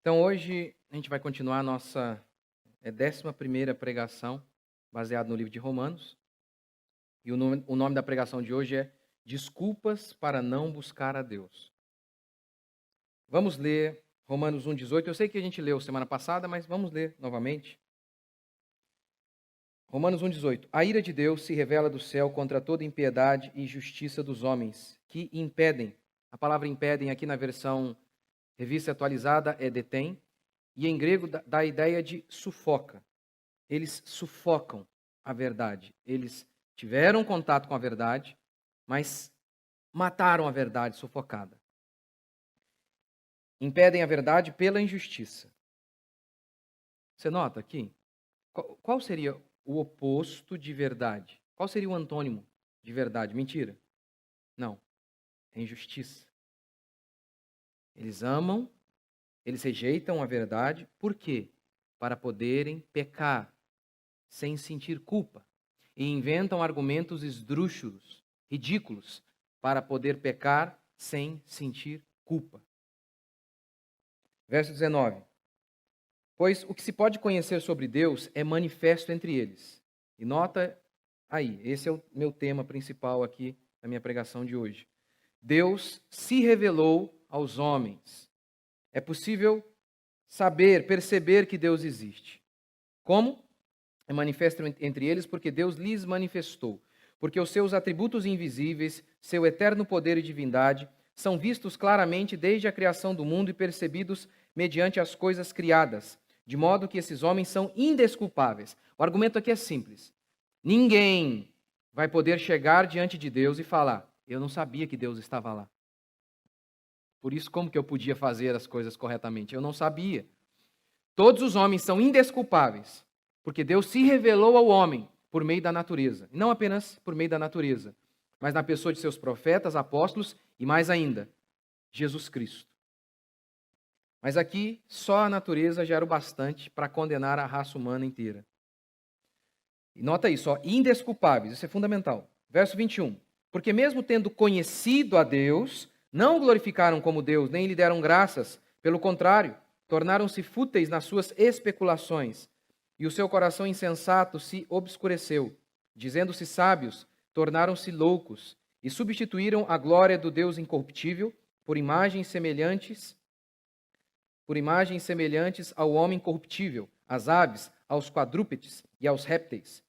Então hoje a gente vai continuar a nossa 11ª pregação, baseado no livro de Romanos. E o nome da pregação de hoje é Desculpas para não buscar a Deus. Vamos ler Romanos 1,18. Eu sei que a gente leu semana passada, mas vamos ler novamente. Romanos 1,18. A ira de Deus se revela do céu contra toda impiedade e injustiça dos homens, que impedem. A palavra impedem aqui na versão revista atualizada é detém, e em grego dá a ideia de sufoca. Eles sufocam a verdade. Eles tiveram contato com a verdade, mas mataram a verdade sufocada. Impedem a verdade pela injustiça. Você nota aqui? Qual seria o oposto de verdade? Qual seria o antônimo de verdade? Mentira? Não. É injustiça. Eles amam, eles rejeitam a verdade. Por quê? Para poderem pecar sem sentir culpa. E inventam argumentos esdrúxulos, ridículos, para poder pecar sem sentir culpa. Verso 19. Pois o que se pode conhecer sobre Deus é manifesto entre eles. E nota aí, esse é o meu tema principal aqui na minha pregação de hoje. Deus se revelou aos homens. É possível saber, perceber que Deus existe. Como? É manifesto entre eles porque Deus lhes manifestou. Porque os seus atributos invisíveis, seu eterno poder e divindade, são vistos claramente desde a criação do mundo e percebidos mediante as coisas criadas, de modo que esses homens são indesculpáveis. O argumento aqui é simples. Ninguém vai poder chegar diante de Deus e falar: eu não sabia que Deus estava lá. Por isso, como que eu podia fazer as coisas corretamente? Eu não sabia. Todos os homens são indesculpáveis, porque Deus se revelou ao homem por meio da natureza. E não apenas por meio da natureza, mas na pessoa de seus profetas, apóstolos e mais ainda, Jesus Cristo. Mas aqui, só a natureza já era o bastante para condenar a raça humana inteira. E nota isso, indesculpáveis, isso é fundamental. Verso 21. Porque mesmo tendo conhecido a Deus, não o glorificaram como Deus, nem lhe deram graças. Pelo contrário, tornaram-se fúteis nas suas especulações, e o seu coração insensato se obscureceu. Dizendo-se sábios, tornaram-se loucos, e substituíram a glória do Deus incorruptível por imagens semelhantes ao homem corruptível, às aves, aos quadrúpedes e aos répteis.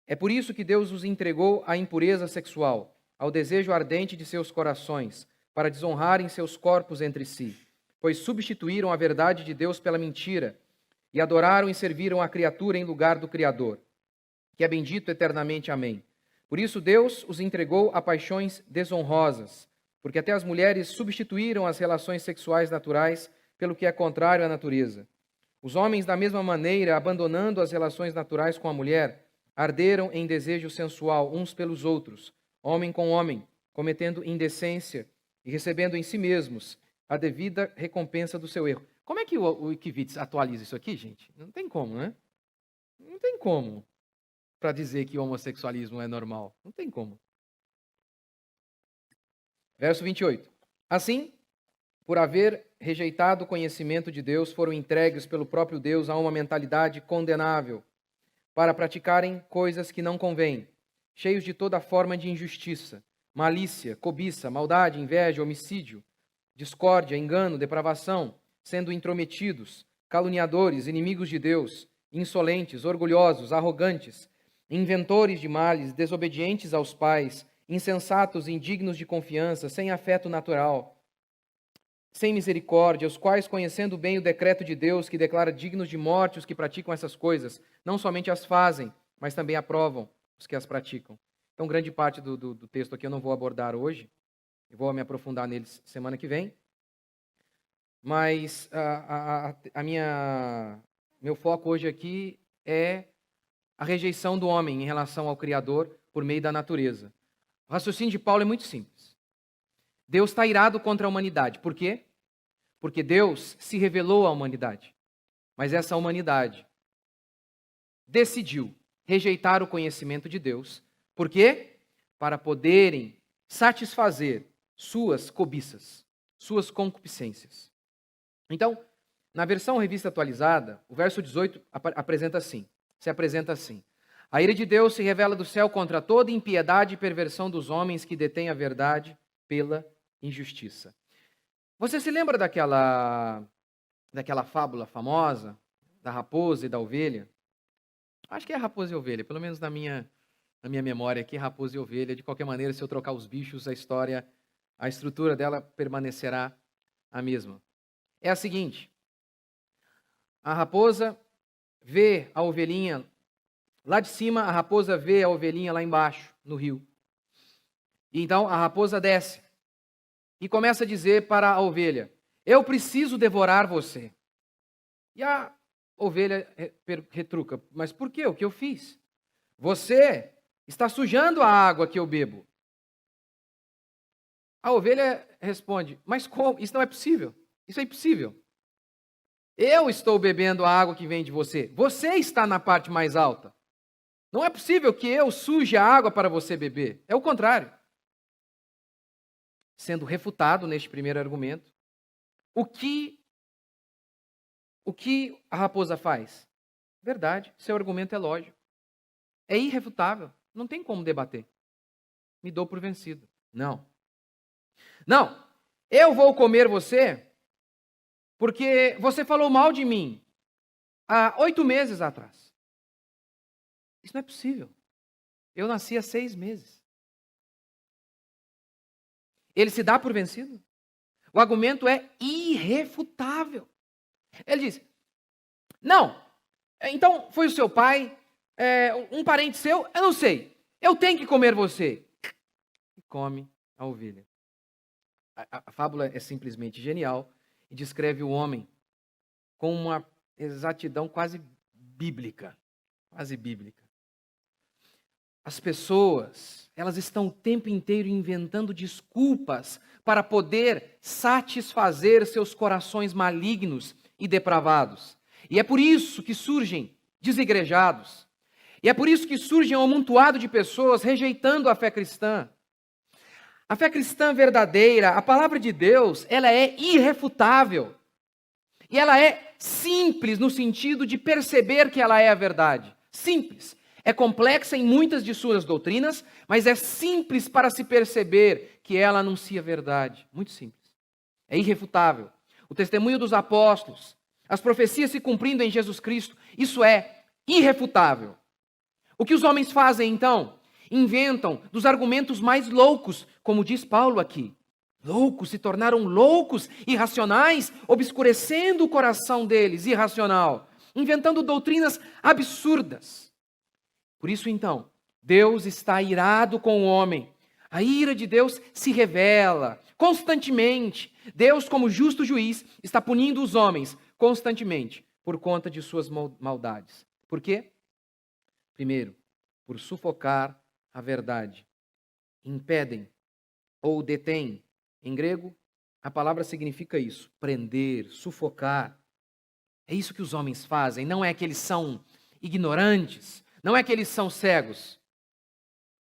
É por isso que Deus os entregou à impureza sexual, ao desejo ardente de seus corações, para desonrarem seus corpos entre si, pois substituíram a verdade de Deus pela mentira, e adoraram e serviram a criatura em lugar do Criador, que é bendito eternamente. Amém. Por isso Deus os entregou a paixões desonrosas, porque até as mulheres substituíram as relações sexuais naturais pelo que é contrário à natureza. Os homens, da mesma maneira, abandonando as relações naturais com a mulher, arderam em desejo sensual uns pelos outros, homem com homem, cometendo indecência e recebendo em si mesmos a devida recompensa do seu erro. Como é que o Wikivits atualiza isso aqui, gente? Não tem como, né? Não tem como para dizer que o homossexualismo é normal. Não tem como. Verso 28. Assim, por haver rejeitado o conhecimento de Deus, foram entregues pelo próprio Deus a uma mentalidade condenável, para praticarem coisas que não convêm, cheios de toda forma de injustiça, malícia, cobiça, maldade, inveja, homicídio, discórdia, engano, depravação, sendo intrometidos, caluniadores, inimigos de Deus, insolentes, orgulhosos, arrogantes, inventores de males, desobedientes aos pais, insensatos, indignos de confiança, sem afeto natural, sem misericórdia, os quais, conhecendo bem o decreto de Deus, que declara dignos de morte os que praticam essas coisas, não somente as fazem, mas também aprovam os que as praticam. Então, grande parte do texto aqui eu não vou abordar hoje, eu vou me aprofundar neles semana que vem, mas meu foco hoje aqui é a rejeição do homem em relação ao Criador por meio da natureza. O raciocínio de Paulo é muito simples. Deus está irado contra a humanidade. Por quê? Porque Deus se revelou à humanidade. Mas essa humanidade decidiu rejeitar o conhecimento de Deus. Por quê? Para poderem satisfazer suas cobiças, suas concupiscências. Então, Na versão revista atualizada, o verso 18 se apresenta assim. A ira de Deus se revela do céu contra toda impiedade e perversão dos homens que detêm a verdade pela injustiça. Você se lembra daquela fábula famosa da raposa e da ovelha? Acho que é raposa e ovelha, pelo menos na minha memória aqui, raposa e ovelha. De qualquer maneira, se eu trocar os bichos, a estrutura dela permanecerá a mesma. É a seguinte: a raposa vê a ovelhinha lá de cima, a raposa vê a ovelhinha lá embaixo, no rio. E então a raposa desce e começa a dizer para a ovelha: eu preciso devorar você. E a ovelha retruca: mas por quê? O que eu fiz? Você está sujando a água que eu bebo. A ovelha responde: mas como? Isso não é possível. Isso é impossível. Eu estou bebendo a água que vem de você. Você está na parte mais alta. Não é possível que eu suje a água para você beber. É o contrário. Sendo refutado neste primeiro argumento, o que a raposa faz? Verdade, seu argumento é lógico. É irrefutável. Não tem como debater. Me dou por vencido. Não. Não. Eu vou comer você porque você falou mal de mim há 8 meses atrás. Isso não é possível. Eu nasci há 6 meses. Ele se dá por vencido? O argumento é irrefutável. Ele diz: não, então foi o seu pai, um parente seu, eu não sei. Eu tenho que comer você. E come a ovelha. A fábula é simplesmente genial e descreve o homem com uma exatidão quase bíblica. Quase bíblica. As pessoas, elas estão o tempo inteiro inventando desculpas para poder satisfazer seus corações malignos e depravados. E é por isso que surgem desigrejados. E é por isso que surge um amontoado de pessoas rejeitando a fé cristã. A fé cristã verdadeira, a palavra de Deus, ela é irrefutável. E ela é simples no sentido de perceber que ela é a verdade. Simples. É complexa em muitas de suas doutrinas, mas é simples para se perceber que ela anuncia a verdade. Muito simples. É irrefutável. O testemunho dos apóstolos, as profecias se cumprindo em Jesus Cristo, isso é irrefutável. O que os homens fazem então? Inventam dos argumentos mais loucos, como diz Paulo aqui. Loucos, se tornaram loucos, irracionais, obscurecendo o coração deles, irracional, inventando doutrinas absurdas. Por isso, então, Deus está irado com o homem. A ira de Deus se revela constantemente. Deus, como justo juiz, está punindo os homens constantemente por conta de suas maldades. Por quê? Primeiro, por sufocar a verdade. Impedem ou detêm. Em grego, a palavra significa isso: prender, sufocar. É isso que os homens fazem. Não é que eles são ignorantes. Não é que eles são cegos.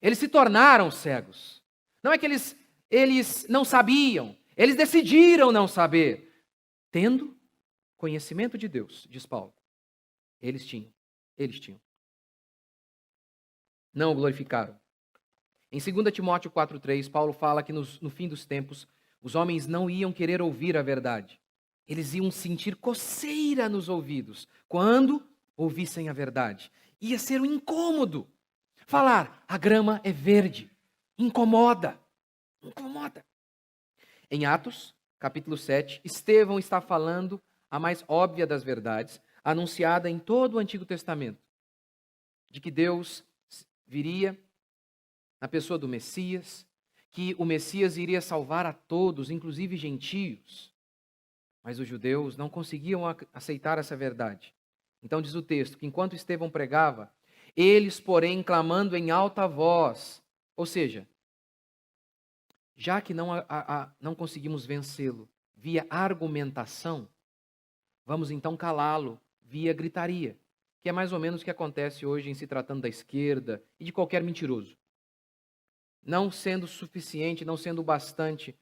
Eles se tornaram cegos. Não é que eles não sabiam. Eles decidiram não saber. Tendo conhecimento de Deus, diz Paulo. Eles tinham. Não o glorificaram. Em 2 Timóteo 4,3, Paulo fala que no fim dos tempos, os homens não iam querer ouvir a verdade. Eles iam sentir coceira nos ouvidos quando ouvissem a verdade. Ia ser um incômodo. Falar, a grama é verde. Incomoda. Em Atos, capítulo 7, Estevão está falando a mais óbvia das verdades, anunciada em todo o Antigo Testamento, de que Deus viria na pessoa do Messias, que o Messias iria salvar a todos, inclusive gentios. Mas os judeus não conseguiam aceitar essa verdade. Então diz o texto que enquanto Estevão pregava, eles, porém, clamando em alta voz, ou seja, já que não conseguimos vencê-lo via argumentação, vamos então calá-lo via gritaria, que é mais ou menos o que acontece hoje em se tratando da esquerda e de qualquer mentiroso. Não sendo suficiente, não sendo bastante,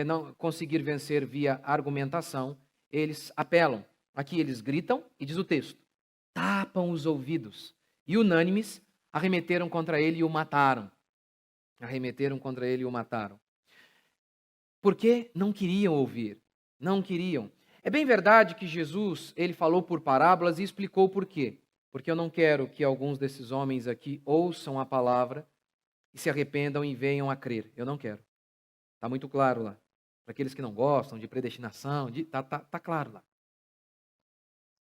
não conseguir vencer via argumentação, eles apelam Aqui eles gritam, e diz o texto, tapam os ouvidos. E unânimes arremeteram contra ele e o mataram. Arremeteram contra ele e o mataram. Porque não queriam ouvir. Não queriam. É bem verdade que Jesus, ele falou por parábolas e explicou por quê. Porque eu não quero que alguns desses homens aqui ouçam a palavra e se arrependam e venham a crer. Eu não quero. Está muito claro lá. Para aqueles que não gostam de predestinação, tá claro lá.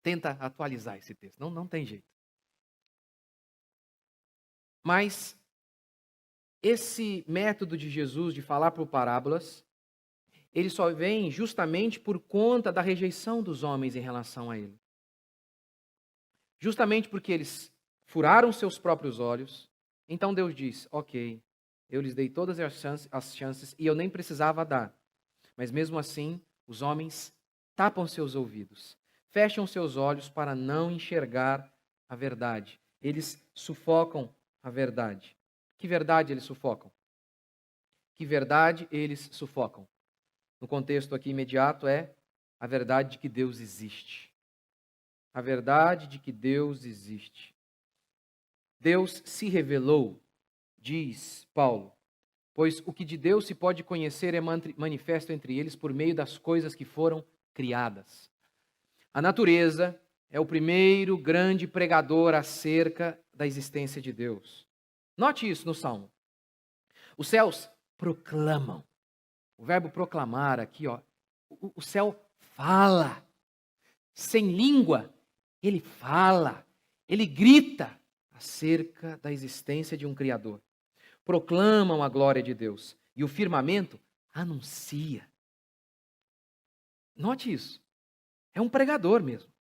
Tenta atualizar esse texto. Não tem jeito. Mas esse método de Jesus de falar por parábolas, ele só vem justamente por conta da rejeição dos homens em relação a ele. Justamente porque eles furaram seus próprios olhos. Então Deus diz, ok, eu lhes dei todas as chances e eu nem precisava dar. Mas mesmo assim, os homens tapam seus ouvidos, fecham seus olhos para não enxergar a verdade. Eles sufocam a verdade. Que verdade eles sufocam? Que verdade eles sufocam? No contexto aqui imediato é a verdade de que Deus existe. A verdade de que Deus existe. Deus se revelou, diz Paulo, pois o que de Deus se pode conhecer é manifesto entre eles por meio das coisas que foram criadas. A natureza é o primeiro grande pregador acerca da existência de Deus. Note isso no Salmo. Os céus proclamam. O verbo proclamar aqui, ó, o céu fala. Sem língua, ele fala. Ele grita acerca da existência de um Criador. Proclamam a glória de Deus. E o firmamento anuncia. Note isso. É um pregador mesmo.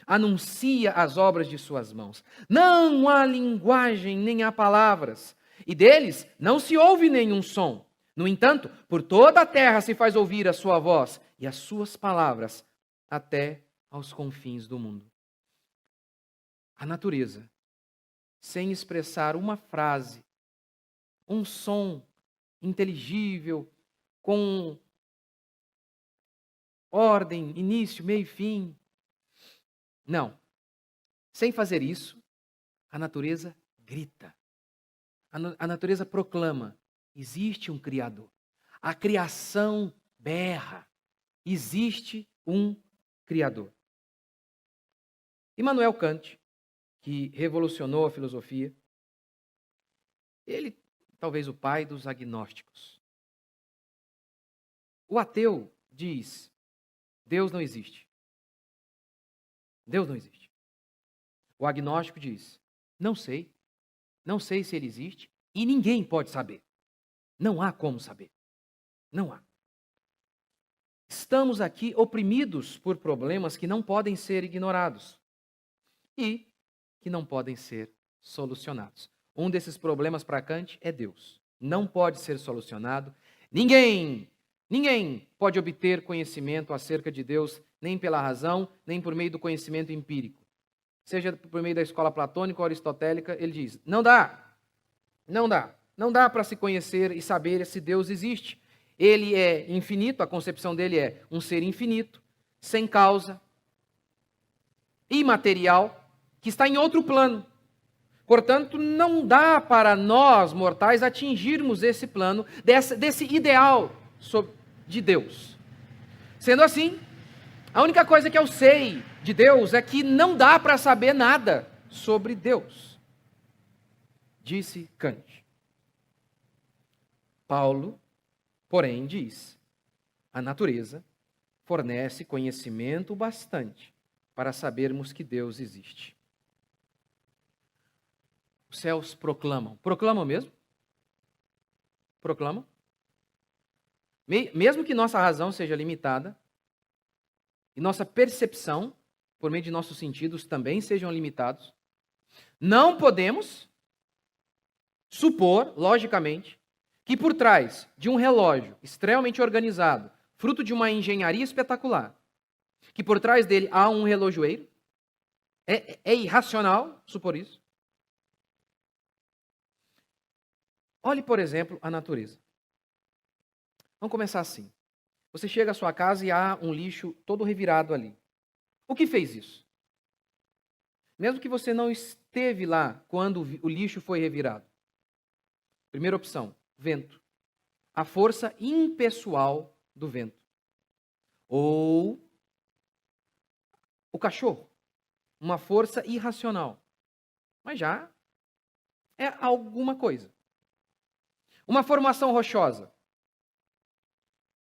Anuncia as obras de suas mãos. Não há linguagem, nem há palavras. E deles não se ouve nenhum som. No entanto, por toda a terra se faz ouvir a sua voz e as suas palavras até aos confins do mundo. A natureza, sem expressar uma frase, um som inteligível, com ordem, início, meio e fim. Não. Sem fazer isso, a natureza grita. A natureza proclama: existe um Criador. A criação berra: existe um Criador. Immanuel Kant, que revolucionou a filosofia, ele talvez o pai dos agnósticos. O ateu diz: Deus não existe. Deus não existe. O agnóstico diz: não sei. Não sei se ele existe e ninguém pode saber. Não há como saber. Não há. Estamos aqui oprimidos por problemas que não podem ser ignorados e que não podem ser solucionados. Um desses problemas para Kant é Deus. Não pode ser solucionado. Ninguém pode obter conhecimento acerca de Deus, nem pela razão, nem por meio do conhecimento empírico. Seja por meio da escola platônica ou aristotélica, ele diz, não dá. Não dá para se conhecer e saber se Deus existe. Ele é infinito, a concepção dele é um ser infinito, sem causa, imaterial, que está em outro plano. Portanto, não dá para nós, mortais, atingirmos esse plano, desse ideal de Deus. Sendo assim, a única coisa que eu sei de Deus é que não dá para saber nada sobre Deus, disse Kant. Paulo, porém, diz: a natureza fornece conhecimento bastante para sabermos que Deus existe. Os céus proclamam. Proclamam mesmo? Proclamam? Mesmo que nossa razão seja limitada, e nossa percepção, por meio de nossos sentidos, também sejam limitados, não podemos supor, logicamente, que por trás de um relógio extremamente organizado, fruto de uma engenharia espetacular, que por trás dele há um relojoeiro, é irracional supor isso. Olhe, por exemplo, a natureza. Vamos começar assim. Você chega à sua casa e há um lixo todo revirado ali. O que fez isso? Mesmo que você não esteve lá quando o lixo foi revirado. Primeira opção, vento. A força impessoal do vento. Ou o cachorro. Uma força irracional. Mas já é alguma coisa. Uma formação rochosa.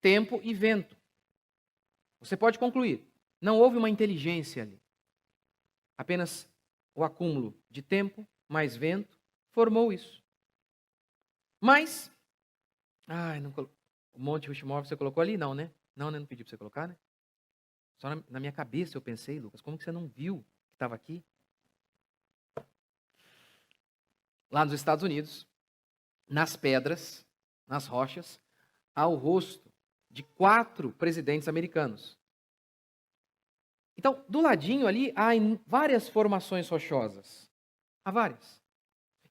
Tempo e vento. Você pode concluir. Não houve uma inteligência ali. Apenas o acúmulo de tempo mais vento formou isso. Mas, o Monte Rushmore você colocou ali? Não, né? Não, né? Não pedi para você colocar, né? Só na minha cabeça eu pensei, Lucas, como que você não viu que estava aqui? Lá nos Estados Unidos, nas pedras, nas rochas, há o rosto de 4 presidentes americanos. Então, do ladinho ali, há várias formações rochosas. Há várias.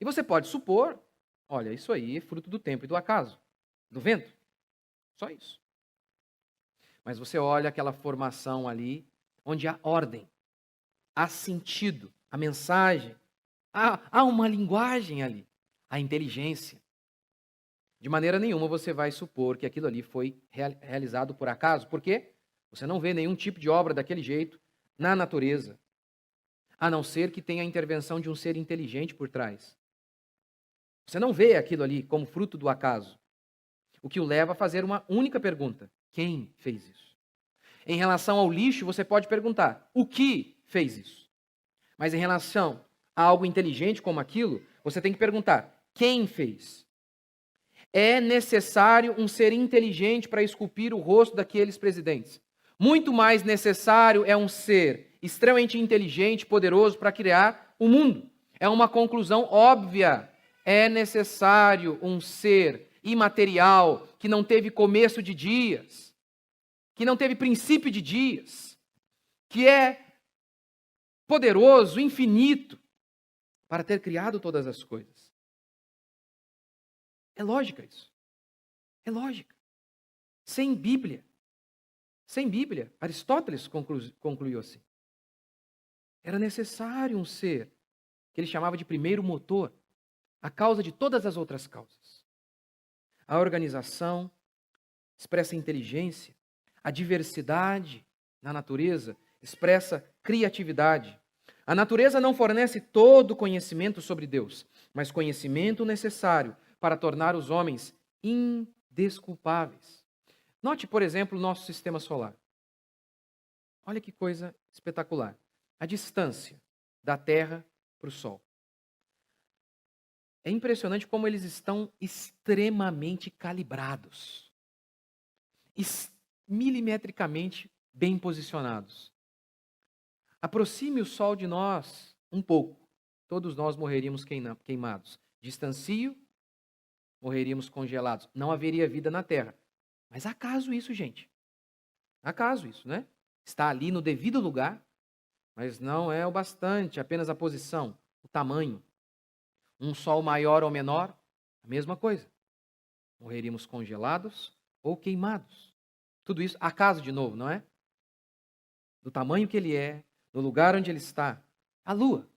E você pode supor, olha, isso aí é fruto do tempo e do acaso, do vento. Só isso. Mas você olha aquela formação ali, onde há ordem, há sentido, a mensagem, há uma linguagem ali, há inteligência. De maneira nenhuma você vai supor que aquilo ali foi realizado por acaso. Por quê? Você não vê nenhum tipo de obra daquele jeito na natureza, a não ser que tenha a intervenção de um ser inteligente por trás. Você não vê aquilo ali como fruto do acaso. O que o leva a fazer uma única pergunta: quem fez isso? Em relação ao lixo, você pode perguntar: o que fez isso? Mas em relação a algo inteligente como aquilo, você tem que perguntar: quem fez? É necessário um ser inteligente para esculpir o rosto daqueles presidentes. Muito mais necessário é um ser extremamente inteligente, poderoso para criar o mundo. É uma conclusão óbvia. É necessário um ser imaterial que não teve começo de dias, que não teve princípio de dias, que é poderoso, infinito, para ter criado todas as coisas. É lógica isso. É lógica. Sem Bíblia, Aristóteles concluiu assim. Era necessário um ser que ele chamava de primeiro motor, a causa de todas as outras causas. A organização expressa inteligência, a diversidade na natureza expressa criatividade. A natureza não fornece todo o conhecimento sobre Deus, mas conhecimento necessário para tornar os homens indesculpáveis. Note, por exemplo, o nosso sistema solar. Olha que coisa espetacular. A distância da Terra para o Sol. É impressionante como eles estão extremamente calibrados. Milimetricamente bem posicionados. Aproxime o Sol de nós um pouco. Todos nós morreríamos queimados. Distancio, morreríamos congelados. Não haveria vida na Terra. Mas acaso isso, gente? Acaso isso, né? Está ali no devido lugar, mas não é o bastante, apenas a posição, o tamanho. Um Sol maior ou menor, a mesma coisa. Morreríamos congelados ou queimados. Tudo isso, acaso de novo, não é? Do tamanho que ele é, no lugar onde ele está. A Lua.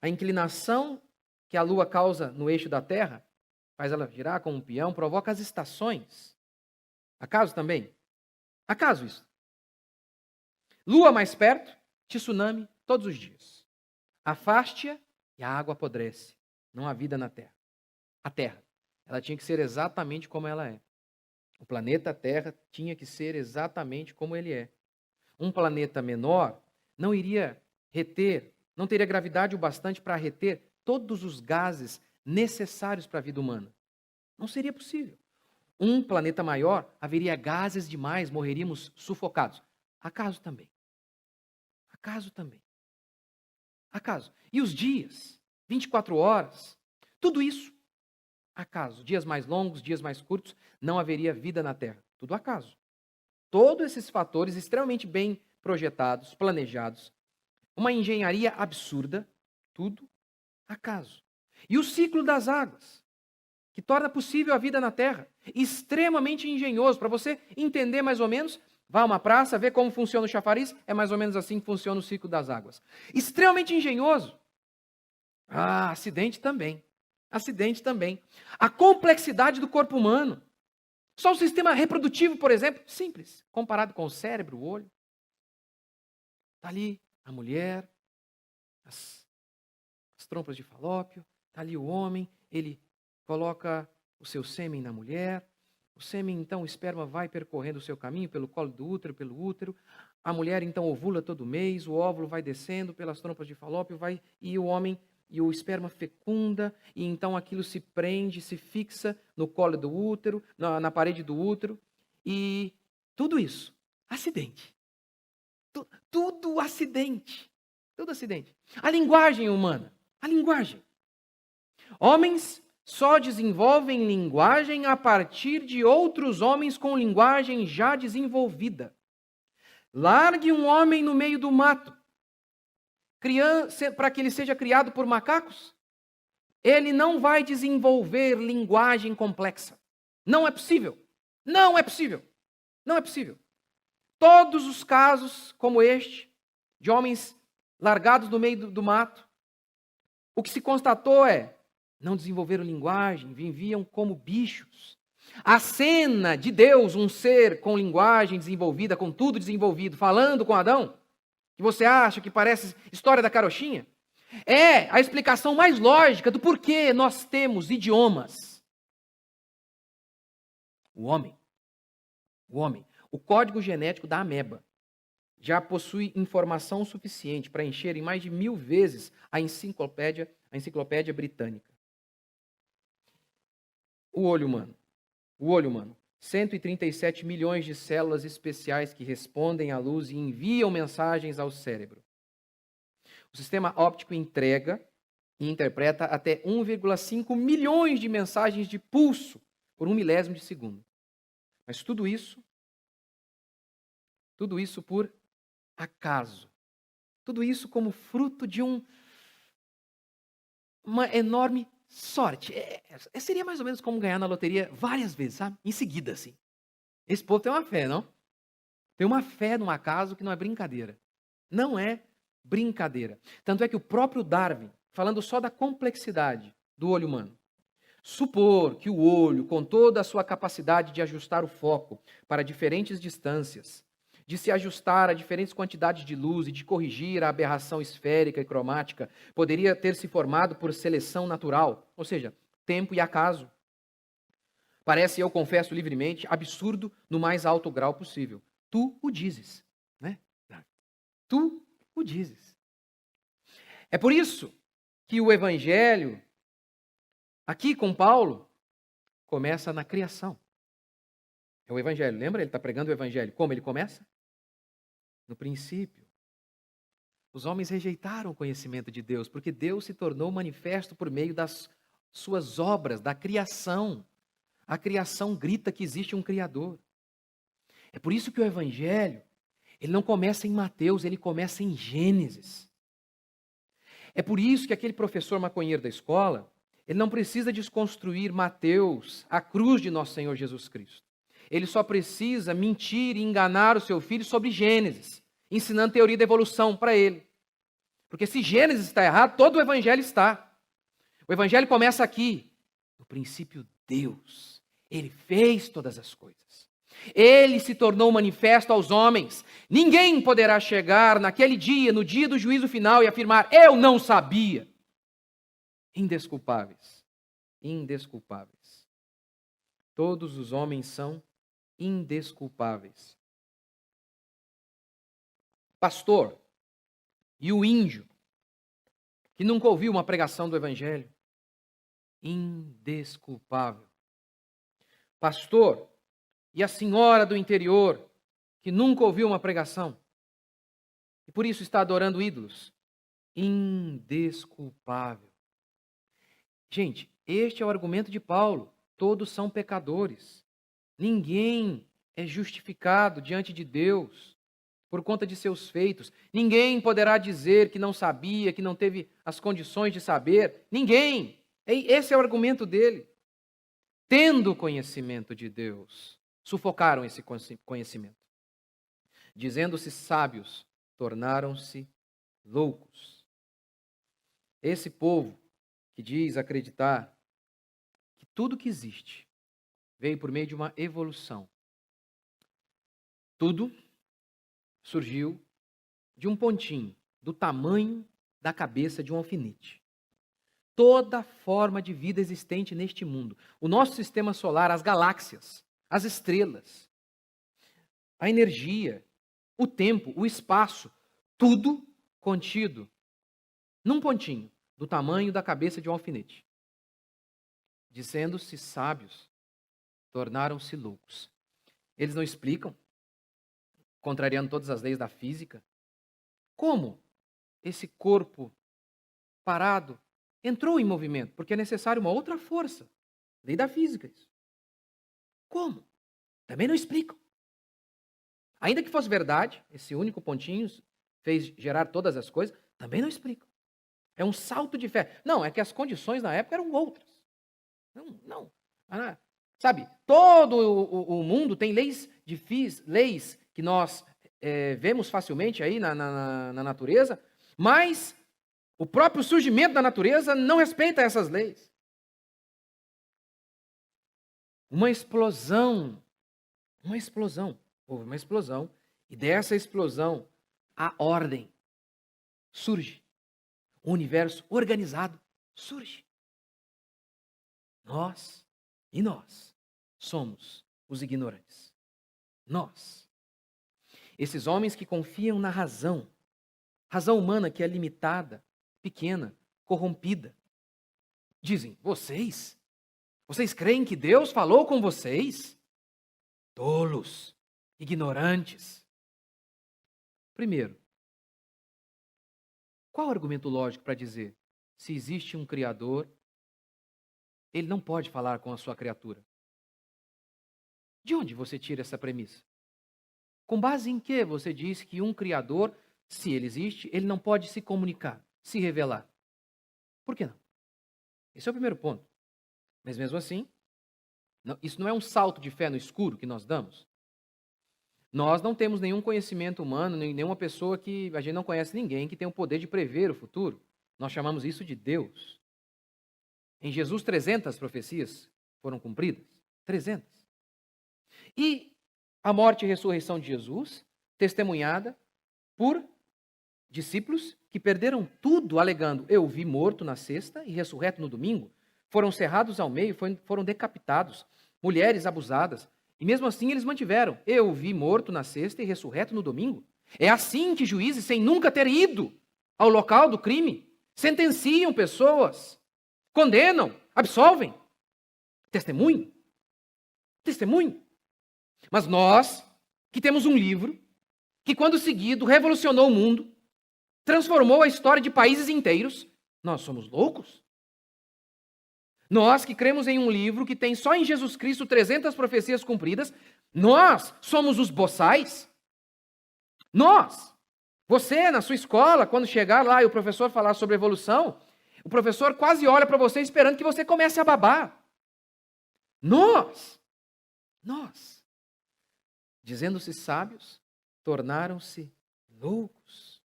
A inclinação que a Lua causa no eixo da Terra, faz ela girar como um peão, provoca as estações. Acaso também? Acaso isso? Lua mais perto, tsunami todos os dias. Afaste-a e a água apodrece. Não há vida na Terra. A Terra, ela tinha que ser exatamente como ela é. O planeta Terra tinha que ser exatamente como ele é. Um planeta menor não iria reter, não teria gravidade o bastante para reter todos os gases necessários para a vida humana. Não seria possível. Um planeta maior, haveria gases demais, morreríamos sufocados. Acaso também. Acaso também. Acaso. E os dias? 24 horas? Tudo isso. Acaso. Dias mais longos, dias mais curtos, não haveria vida na Terra. Tudo acaso. Todos esses fatores extremamente bem projetados, planejados. Uma engenharia absurda. Tudo acaso. E o ciclo das águas, que torna possível a vida na Terra. Extremamente engenhoso, para você entender mais ou menos Vá a uma praça, vê como funciona o chafariz, é mais ou menos assim que funciona o ciclo das águas. Extremamente engenhoso. Ah, acidente também. Acidente também. A complexidade do corpo humano. Só o sistema reprodutivo, por exemplo, simples, comparado com o cérebro, o olho. Está ali a mulher, as trompas de falópio, está ali o homem, ele coloca o seu sêmen na mulher, o sêmen, então, o esperma vai percorrendo o seu caminho pelo colo do útero, pelo útero, a mulher, então, ovula todo mês, o óvulo vai descendo pelas trompas de falópio, e o homem, e o esperma fecunda, e então aquilo se prende, se fixa no colo do útero, na parede do útero, e tudo isso, acidente. Tudo acidente. Tudo acidente. A linguagem humana. A linguagem. Homens só desenvolvem linguagem a partir de outros homens com linguagem já desenvolvida. Largue um homem no meio do mato para que ele seja criado por macacos. Ele não vai desenvolver linguagem complexa. Não é possível. Não é possível. Não é possível. Todos os casos como este, de homens largados no meio do mato, o que se constatou é, não desenvolveram linguagem, viviam como bichos. A cena de Deus, um ser com linguagem desenvolvida, com tudo desenvolvido, falando com Adão, que você acha que parece história da carochinha, é a explicação mais lógica do porquê nós temos idiomas. O homem, o código genético da ameba já possui informação suficiente para encher em mais de 1000 vezes a enciclopédia britânica. O olho humano. 137 milhões de células especiais que respondem à luz e enviam mensagens ao cérebro. O sistema óptico entrega e interpreta até 1,5 milhões de mensagens de pulso por 1 milésimo de segundo. Mas tudo isso por acaso. Tudo isso como fruto de uma enorme sorte. Seria mais ou menos como ganhar na loteria várias vezes, sabe? Em seguida, assim. Esse povo tem uma fé, não? Tem uma fé no acaso que não é brincadeira. Não é brincadeira. Tanto é que o próprio Darwin, falando só da complexidade do olho humano, supor que o olho, com toda a sua capacidade de ajustar o foco para diferentes distâncias, de se ajustar a diferentes quantidades de luz e de corrigir a aberração esférica e cromática, poderia ter se formado por seleção natural, ou seja, tempo e acaso. Parece, eu confesso livremente, absurdo no mais alto grau possível. Tu o dizes, né? Tu o dizes. É por isso que o Evangelho, aqui com Paulo, começa na criação. É o Evangelho, lembra? Ele está pregando o Evangelho. Como ele começa? No princípio. Os homens rejeitaram o conhecimento de Deus, porque Deus se tornou manifesto por meio das suas obras, da criação. A criação grita que existe um Criador. É por isso que o Evangelho, ele não começa em Mateus, ele começa em Gênesis. É por isso que aquele professor maconheiro da escola, ele não precisa desconstruir Mateus, a cruz de nosso Senhor Jesus Cristo. Ele só precisa mentir e enganar o seu filho sobre Gênesis, ensinando teoria da evolução para ele. Porque se Gênesis está errado, todo o Evangelho está. O Evangelho começa aqui. No princípio, Deus. Ele fez todas as coisas. Ele se tornou manifesto aos homens. Ninguém poderá chegar naquele dia, no dia do juízo final, e afirmar, eu não sabia. Indesculpáveis. Indesculpáveis. Todos os homens são indesculpáveis. Pastor e o índio, que nunca ouviu uma pregação do Evangelho, indesculpável. Pastor e a senhora do interior, que nunca ouviu uma pregação, e por isso está adorando ídolos, indesculpável. Gente, este é o argumento de Paulo. Todos são pecadores. Ninguém é justificado diante de Deus por conta de seus feitos. Ninguém poderá dizer que não sabia, que não teve as condições de saber. Ninguém. Esse é o argumento dele. Tendo conhecimento de Deus, sufocaram esse conhecimento. Dizendo-se sábios, tornaram-se loucos. Esse povo que diz acreditar que tudo que existe veio por meio de uma evolução. Tudo surgiu de um pontinho, do tamanho da cabeça de um alfinete. Toda forma de vida existente neste mundo, o nosso sistema solar, as galáxias, as estrelas, a energia, o tempo, o espaço, tudo contido num pontinho, do tamanho da cabeça de um alfinete. Dizendo-se sábios, tornaram-se loucos. Eles não explicam, contrariando todas as leis da física, como esse corpo parado entrou em movimento, porque é necessário uma outra força. Lei da física, isso. Como? Também não explicam. Ainda que fosse verdade, esse único pontinho fez gerar todas as coisas, também não explicam. É um salto de fé. Não, é que as condições na época eram outras. Não. Sabe, todo o mundo tem leis leis que nós vemos facilmente aí na natureza, mas o próprio surgimento da natureza não respeita essas leis. Uma explosão, houve uma explosão, e dessa explosão a ordem surge. O universo organizado surge. Nós somos os ignorantes. Nós. Esses homens que confiam na razão humana que é limitada, pequena, corrompida, dizem: vocês creem que Deus falou com vocês? Tolos, ignorantes. Primeiro, qual o argumento lógico para dizer, se existe um Criador, ele não pode falar com a sua criatura? De onde você tira essa premissa? Com base em que você diz que um Criador, se ele existe, ele não pode se comunicar, se revelar? Por que não? Esse é o primeiro ponto. Mas mesmo assim, isso não é um salto de fé no escuro que nós damos? Nós não temos nenhum conhecimento humano, nenhuma pessoa que a gente não conhece ninguém que tem o poder de prever o futuro. Nós chamamos isso de Deus. Em Jesus, 300 profecias foram cumpridas. 300. E a morte e ressurreição de Jesus, testemunhada por discípulos que perderam tudo alegando: eu o vi morto na sexta e ressurreto no domingo. Foram cerrados ao meio, foram decapitados, mulheres abusadas. E mesmo assim eles mantiveram: eu o vi morto na sexta e ressurreto no domingo. É assim que juízes, sem nunca ter ido ao local do crime, sentenciam pessoas, condenam, absolvem. Testemunho. Mas nós, que temos um livro, que quando seguido revolucionou o mundo, transformou a história de países inteiros, nós somos loucos? Nós que cremos em um livro que tem só em Jesus Cristo 300 profecias cumpridas, nós somos os boçais? Nós, você na sua escola, quando chegar lá e o professor falar sobre evolução, o professor quase olha para você esperando que você comece a babar. Nós, dizendo-se sábios, tornaram-se loucos.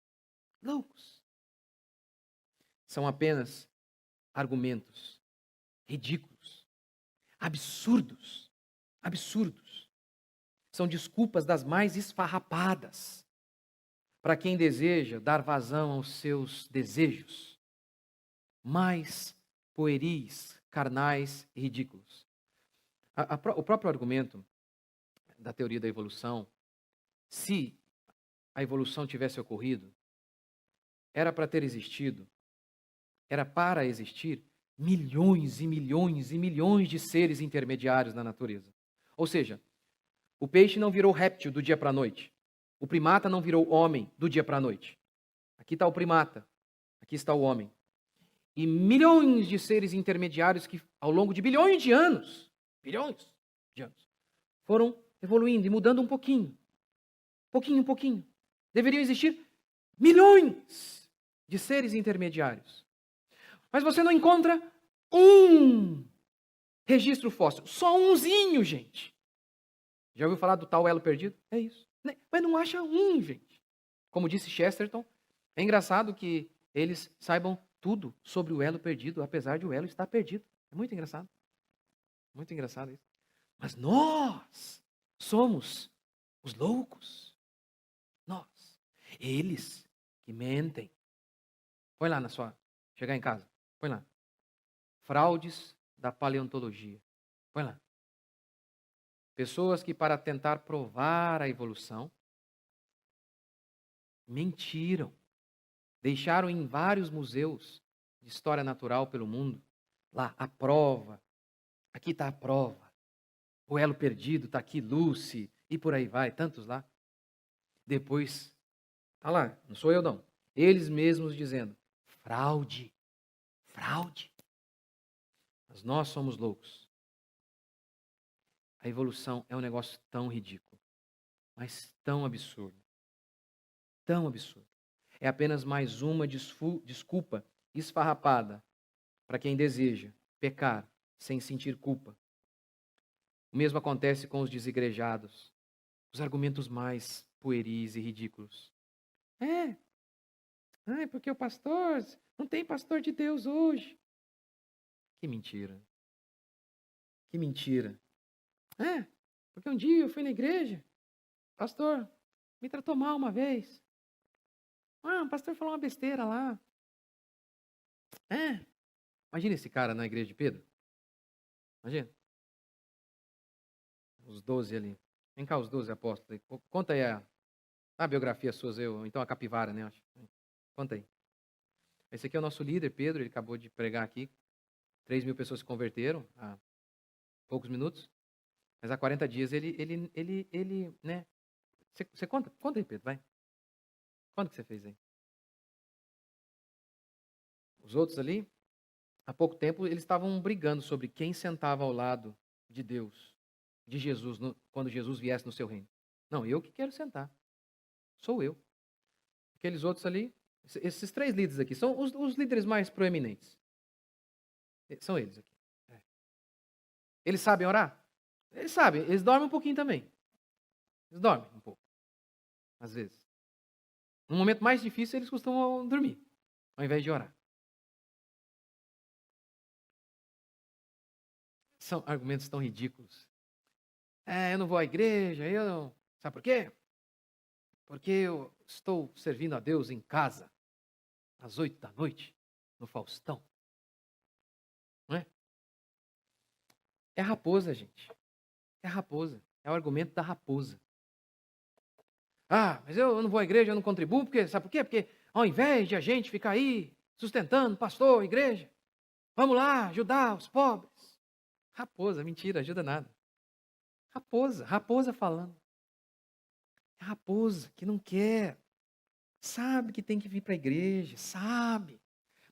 São apenas argumentos ridículos, absurdos. São desculpas das mais esfarrapadas para quem deseja dar vazão aos seus desejos mais pueris, carnais e ridículos. O próprio argumento da teoria da evolução, se a evolução tivesse ocorrido, era para existir milhões e milhões e milhões de seres intermediários na natureza. Ou seja, o peixe não virou réptil do dia para a noite. O primata não virou homem do dia para a noite. Aqui está o primata, aqui está o homem. E milhões de seres intermediários que, ao longo de bilhões de anos, foram evoluindo e mudando um pouquinho. Deveriam existir milhões de seres intermediários. Mas você não encontra um registro fóssil. Só umzinho, gente. Já ouviu falar do tal elo perdido? É isso. Mas não acha um, gente. Como disse Chesterton, é engraçado que eles saibam tudo sobre o elo perdido, apesar de o elo estar perdido. É muito engraçado. Muito engraçado isso. Mas nós somos os loucos. Nós. Eles que mentem. Põe lá na sua... Chegar em casa. Põe lá. Fraudes da paleontologia. Põe lá. Pessoas que, para tentar provar a evolução, mentiram. Deixaram em vários museus de história natural pelo mundo, lá, a prova. Aqui está a prova. O elo perdido está aqui, Lucy, e por aí vai, tantos lá. Depois, tá lá, não sou eu não. Eles mesmos dizendo, fraude, fraude. Mas nós somos loucos. A evolução é um negócio tão ridículo, mas tão absurdo. Tão absurdo. É apenas mais uma desculpa esfarrapada para quem deseja pecar sem sentir culpa. O mesmo acontece com os desigrejados. Os argumentos mais pueris e ridículos. Porque o pastor, não tem pastor de Deus hoje. Que mentira. Que mentira. Porque um dia eu fui na igreja, pastor me tratou mal uma vez. O pastor falou uma besteira lá. Imagina esse cara na igreja de Pedro. Imagina. Os 12 ali. Vem cá, os 12 apóstolos. Conta aí a biografia sua, ou então a capivara, né? Conta aí. Esse aqui é o nosso líder, Pedro. Ele acabou de pregar aqui. 3.000 pessoas se converteram há poucos minutos. Mas há 40 dias ele né? Você conta aí, Pedro, vai. Quando que você fez aí? Os outros ali, há pouco tempo, eles estavam brigando sobre quem sentava ao lado de Deus, de Jesus, quando Jesus viesse no seu reino. Não, eu que quero sentar. Sou eu. Aqueles outros ali, esses 3 líderes aqui, são os líderes mais proeminentes. São eles aqui. Eles sabem orar? Eles sabem, eles dormem um pouquinho também. Eles dormem um pouco, às vezes. No momento mais difícil, eles costumam dormir, ao invés de orar. São argumentos tão ridículos. Eu não vou à igreja, eu não... Sabe por quê? Porque eu estou servindo a Deus em casa, às 8 da noite, no Faustão. Não é? É a raposa, gente. É a raposa. É o argumento da raposa. Mas eu não vou à igreja, eu não contribuo, porque sabe por quê? Porque ao invés de a gente ficar aí sustentando pastor, igreja, vamos lá ajudar os pobres. Raposa, mentira, ajuda nada. Raposa falando. É raposa que não quer. Sabe que tem que vir para a igreja, sabe.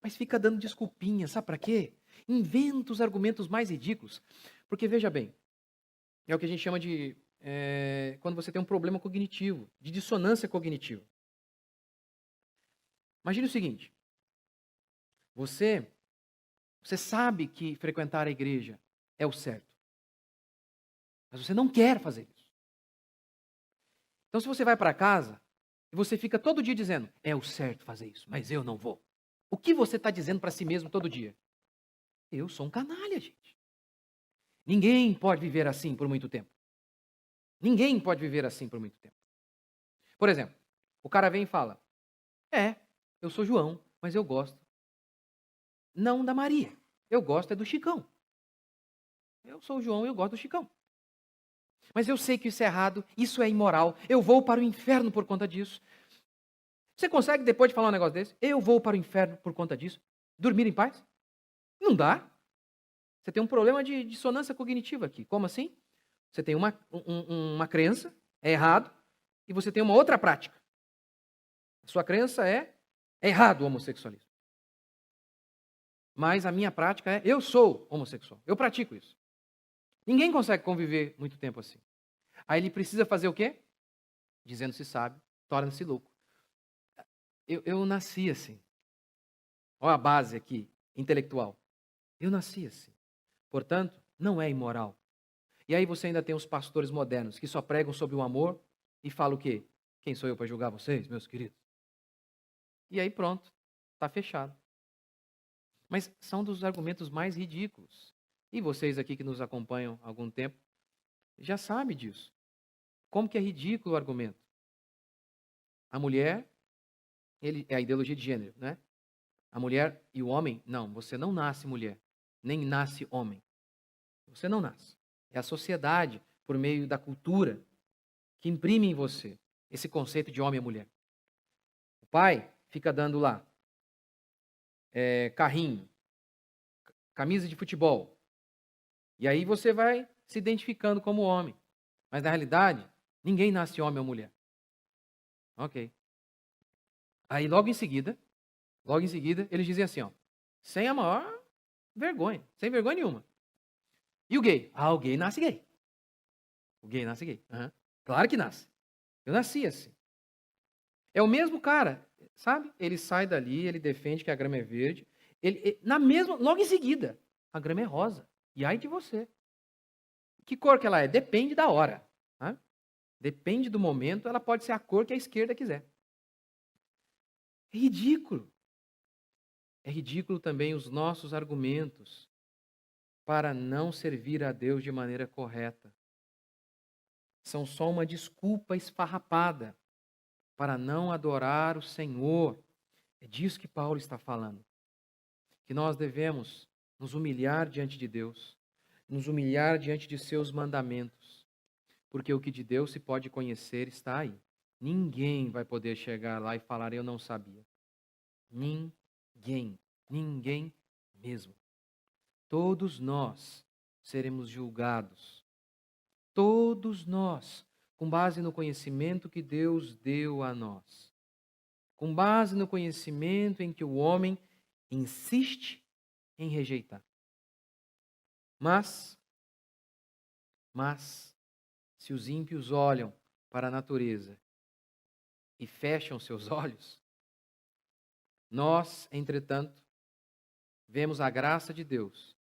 Mas fica dando desculpinha, sabe para quê? Inventa os argumentos mais ridículos. Porque veja bem, é o que a gente chama de quando você tem um problema cognitivo, de dissonância cognitiva. Imagine o seguinte, você sabe que frequentar a igreja é o certo, mas você não quer fazer isso. Então se você vai para casa e você fica todo dia dizendo, é o certo fazer isso, mas eu não vou. O que você está dizendo para si mesmo todo dia? Eu sou um canalha, gente. Ninguém pode viver assim por muito tempo. Ninguém pode viver assim por muito tempo. Por exemplo, o cara vem e fala, eu sou João, mas eu gosto não da Maria. Eu gosto é do Chicão. Eu sou o João e eu gosto do Chicão. Mas eu sei que isso é errado, isso é imoral. Eu vou para o inferno por conta disso. Você consegue, depois de falar um negócio desse, eu vou para o inferno por conta disso, dormir em paz? Não dá. Você tem um problema de dissonância cognitiva aqui. Como assim? Você tem uma crença, é errado, e você tem uma outra prática. A sua crença é errado o homossexualismo. Mas a minha prática é, eu sou homossexual. Eu pratico isso. Ninguém consegue conviver muito tempo assim. Aí ele precisa fazer o quê? Dizendo-se sábio, torna-se louco. Eu nasci assim. Olha a base aqui, intelectual. Eu nasci assim. Portanto, não é imoral. E aí você ainda tem os pastores modernos que só pregam sobre o amor e fala o quê? Quem sou eu para julgar vocês, meus queridos? E aí pronto, está fechado. Mas são dos argumentos mais ridículos. E vocês aqui que nos acompanham há algum tempo, já sabem disso. Como que é ridículo o argumento? A mulher, é a ideologia de gênero, né? A mulher e o homem, não, você não nasce mulher, nem nasce homem. Você não nasce. É a sociedade, por meio da cultura, que imprime em você esse conceito de homem e mulher. O pai fica dando lá carrinho, camisa de futebol. E aí você vai se identificando como homem. Mas na realidade, ninguém nasce homem ou mulher. Ok. Aí logo em seguida, eles dizem assim, ó, sem a maior vergonha, sem vergonha nenhuma. E o gay? Ah, o gay nasce gay. O gay nasce gay. Uhum. Claro que nasce. Eu nasci assim. É o mesmo cara, sabe? Ele sai dali, ele defende que a grama é verde. Logo em seguida, a grama é rosa. E ai de você. Que cor que ela é? Depende da hora. Tá? Depende do momento, ela pode ser a cor que a esquerda quiser. É ridículo. É ridículo também os nossos argumentos para não servir a Deus de maneira correta. São só uma desculpa esfarrapada para não adorar o Senhor. É disso que Paulo está falando. Que nós devemos nos humilhar diante de Deus, nos humilhar diante de seus mandamentos, porque o que de Deus se pode conhecer está aí. Ninguém vai poder chegar lá e falar, eu não sabia. Ninguém mesmo. Todos nós seremos julgados. Todos nós, com base no conhecimento que Deus deu a nós. Com base no conhecimento em que o homem insiste em rejeitar. Mas, se os ímpios olham para a natureza e fecham seus olhos, nós, entretanto, vemos a graça de Deus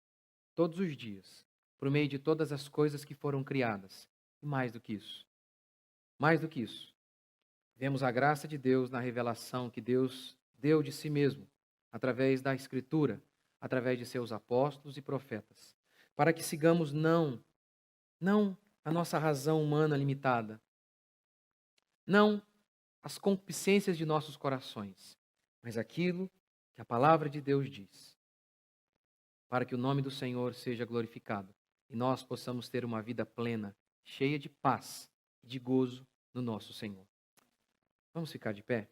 todos os dias, por meio de todas as coisas que foram criadas. E mais do que isso, vemos a graça de Deus na revelação que Deus deu de si mesmo, através da Escritura, através de seus apóstolos e profetas, para que sigamos não a nossa razão humana limitada, não as concupiscências de nossos corações, mas aquilo que a palavra de Deus diz, para que o nome do Senhor seja glorificado e nós possamos ter uma vida plena, cheia de paz e de gozo no nosso Senhor. Vamos ficar de pé?